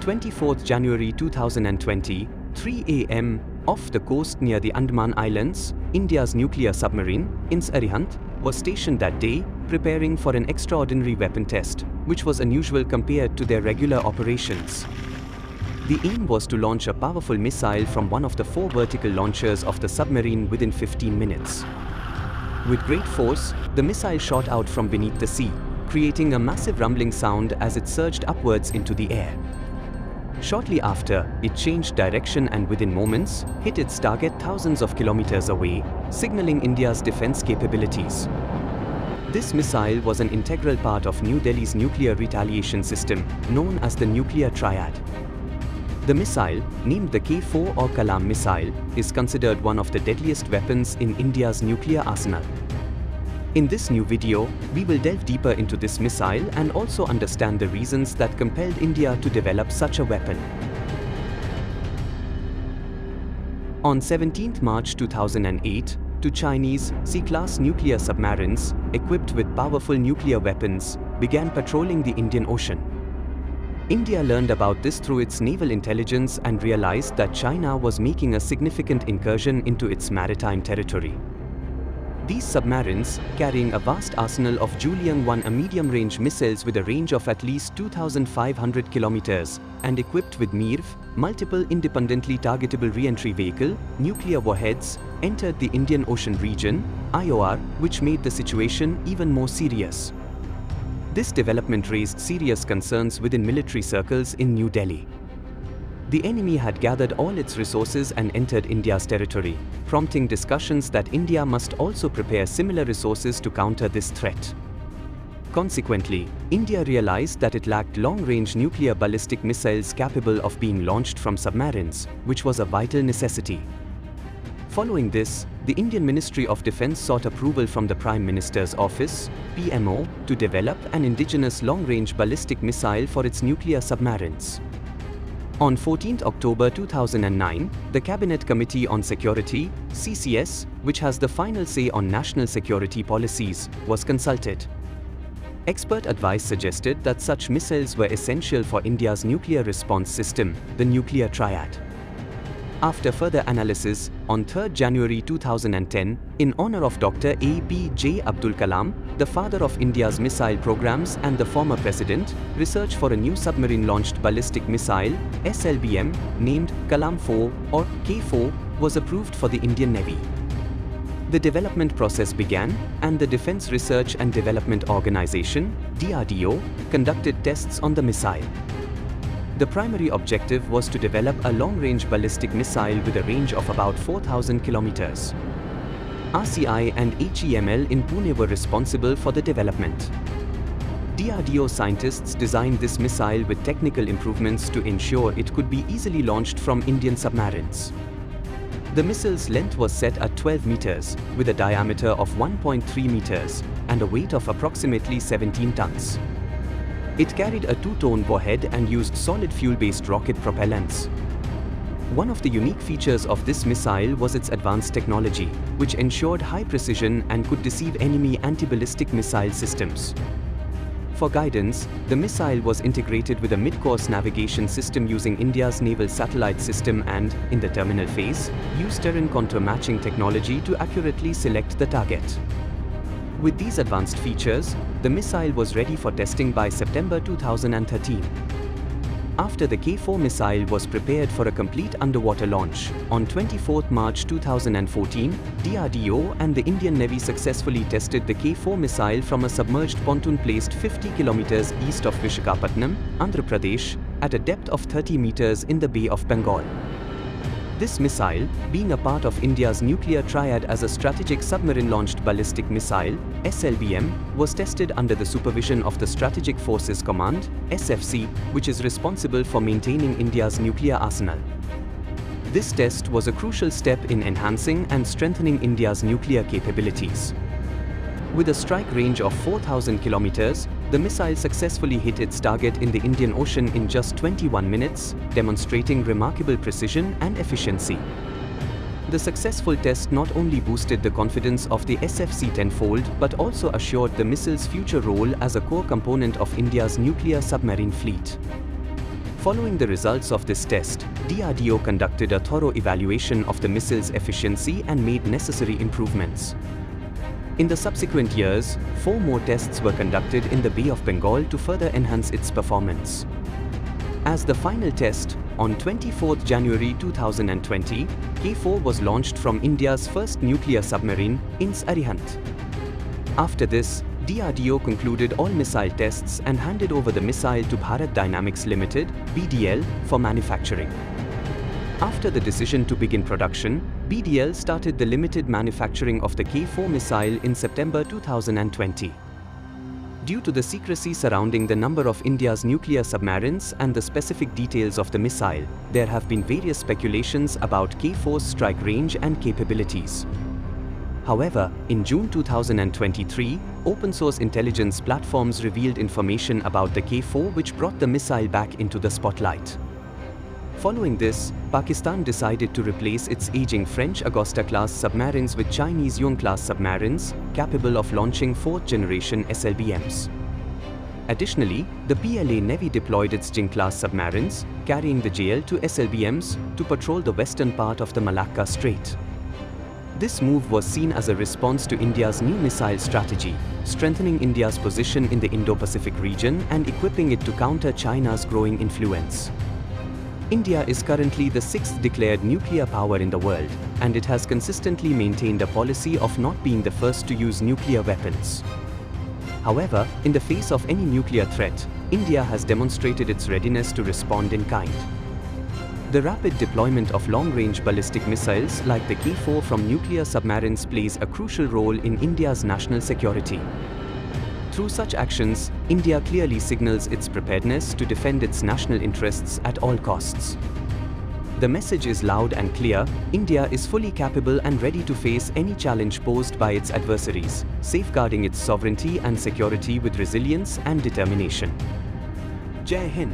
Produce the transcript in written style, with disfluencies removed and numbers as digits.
24th January 2020, 3 a.m., off the coast near the Andaman Islands, India's nuclear submarine, INS Arihant, was stationed that day, preparing for an extraordinary weapon test, which was unusual compared to their regular operations. The aim was to launch a powerful missile from one of the 4 vertical launchers of the submarine within 15 minutes. With great force, the missile shot out from beneath the sea, creating a massive rumbling sound as it surged upwards into the air. Shortly after, it changed direction and within moments, hit its target thousands of kilometers away, signaling India's defense capabilities. This missile was an integral part of New Delhi's nuclear retaliation system, known as the nuclear triad. The missile, named the K-4 or Kalam missile, is considered one of the deadliest weapons in India's nuclear arsenal. In this new video, we will delve deeper into this missile and also understand the reasons that compelled India to develop such a weapon. On 17 March 2008, 2 Chinese C-class nuclear submarines, equipped with powerful nuclear weapons, began patrolling the Indian Ocean. India learned about this through its naval intelligence and realized that China was making a significant incursion into its maritime territory. These submarines, carrying a vast arsenal of Julian-1 medium-range missiles with a range of at least 2,500 kilometers and equipped with MIRV, multiple independently targetable re-entry vehicle, nuclear warheads, entered the Indian Ocean region, IOR, which made the situation even more serious. This development raised serious concerns within military circles in New Delhi. The enemy had gathered all its resources and entered India's territory, prompting discussions that India must also prepare similar resources to counter this threat. Consequently, India realized that it lacked long-range nuclear ballistic missiles capable of being launched from submarines, which was a vital necessity. Following this, the Indian Ministry of Defence sought approval from the Prime Minister's Office, PMO, to develop an indigenous long-range ballistic missile for its nuclear submarines. On 14 October 2009, the Cabinet Committee on Security, CCS, which has the final say on national security policies, was consulted. Expert advice suggested that such missiles were essential for India's nuclear response system, the nuclear triad. After further analysis, on 3 January 2010, in honor of Dr. APJ Abdul Kalam, the father of India's missile programs and the former president, research for a new submarine-launched ballistic missile, SLBM, named Kalam 4 or K4, was approved for the Indian Navy. The development process began, and the Defence Research and Development Organization, DRDO, conducted tests on the missile. The primary objective was to develop a long-range ballistic missile with a range of about 4,000 kilometers. RCI and HEML in Pune were responsible for the development. DRDO scientists designed this missile with technical improvements to ensure it could be easily launched from Indian submarines. The missile's length was set at 12 meters, with a diameter of 1.3 meters and a weight of approximately 17 tons. It carried a 2-tone warhead and used solid fuel-based rocket propellants. One of the unique features of this missile was its advanced technology, which ensured high precision and could deceive enemy anti-ballistic missile systems. For guidance, the missile was integrated with a mid-course navigation system using India's naval satellite system and, in the terminal phase, used terrain contour matching technology to accurately select the target. With these advanced features, the missile was ready for testing by September 2013. After the K4 missile was prepared for a complete underwater launch, on 24 March 2014, DRDO and the Indian Navy successfully tested the K4 missile from a submerged pontoon placed 50 kilometers east of Visakhapatnam, Andhra Pradesh, at a depth of 30 meters in the Bay of Bengal. This missile, being a part of India's nuclear triad as a strategic submarine-launched ballistic missile, SLBM, was tested under the supervision of the Strategic Forces Command, SFC, which is responsible for maintaining India's nuclear arsenal. This test was a crucial step in enhancing and strengthening India's nuclear capabilities. With a strike range of 4,000 kilometers, the missile successfully hit its target in the Indian Ocean in just 21 minutes, demonstrating remarkable precision and efficiency. The successful test not only boosted the confidence of the SFC tenfold but also assured the missile's future role as a core component of India's nuclear submarine fleet. Following the results of this test, DRDO conducted a thorough evaluation of the missile's efficiency and made necessary improvements. In the subsequent years, 4 more tests were conducted in the Bay of Bengal to further enhance its performance. As the final test, on 24 January 2020, K4 was launched from India's first nuclear submarine, INS Arihant. After this, DRDO concluded all missile tests and handed over the missile to Bharat Dynamics Limited, BDL, for manufacturing. After the decision to begin production, BDL started the limited manufacturing of the K4 missile in September 2020. Due to the secrecy surrounding the number of India's nuclear submarines and the specific details of the missile, there have been various speculations about K4's strike range and capabilities. However, in June 2023, open-source intelligence platforms revealed information about the K4 which brought the missile back into the spotlight. Following this, Pakistan decided to replace its aging French Augusta-class submarines with Chinese Yuan-class submarines, capable of launching 4th-generation SLBMs. Additionally, the PLA Navy deployed its Jing-class submarines, carrying the JL-2 SLBMs, to patrol the western part of the Malacca Strait. This move was seen as a response to India's new missile strategy, strengthening India's position in the Indo-Pacific region and equipping it to counter China's growing influence. India is currently the 6th declared nuclear power in the world, and it has consistently maintained a policy of not being the first to use nuclear weapons. However, in the face of any nuclear threat, India has demonstrated its readiness to respond in kind. The rapid deployment of long-range ballistic missiles like the K4 from nuclear submarines plays a crucial role in India's national security. Through such actions, India clearly signals its preparedness to defend its national interests at all costs. The message is loud and clear: India is fully capable and ready to face any challenge posed by its adversaries, safeguarding its sovereignty and security with resilience and determination. Jai Hind.